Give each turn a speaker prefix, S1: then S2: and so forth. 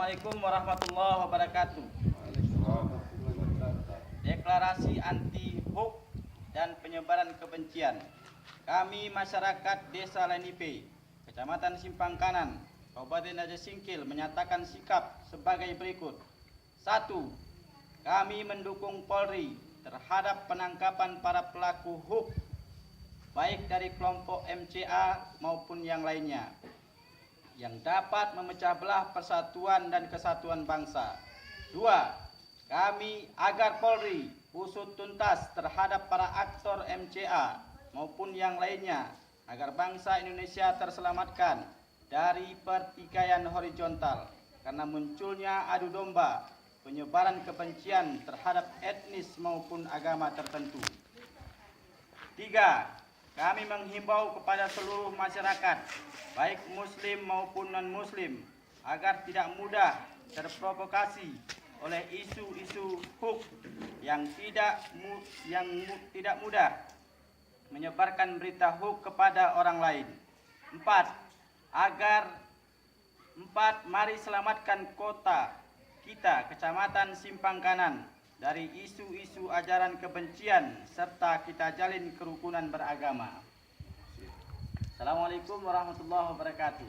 S1: Assalamualaikum warahmatullahi wabarakatuh. Deklarasi anti hoax dan penyebaran kebencian. Kami masyarakat Desa Lenipe, Kecamatan Simpang Kanan, Kabupaten Raja Singkil menyatakan sikap sebagai berikut. 1. Kami mendukung Polri terhadap penangkapan para pelaku hoax, baik dari kelompok MCA maupun yang lainnya, yang dapat memecah belah persatuan dan kesatuan bangsa. 2. Kami agar Polri usut tuntas terhadap para aktor MCA maupun yang lainnya, agar bangsa Indonesia terselamatkan dari pertikaian horizontal karena munculnya adu domba penyebaran kebencian terhadap etnis maupun agama tertentu. 3. Kami menghimbau kepada seluruh masyarakat, baik muslim maupun non-muslim, agar tidak mudah terprovokasi oleh isu-isu hoax yang tidak mudah menyebarkan berita hoax kepada orang lain. 4. Mari selamatkan kota kita, Kecamatan Simpang Kanan, dari isu-isu ajaran kebencian serta kita jalin kerukunan beragama. Assalamualaikum warahmatullahi wabarakatuh.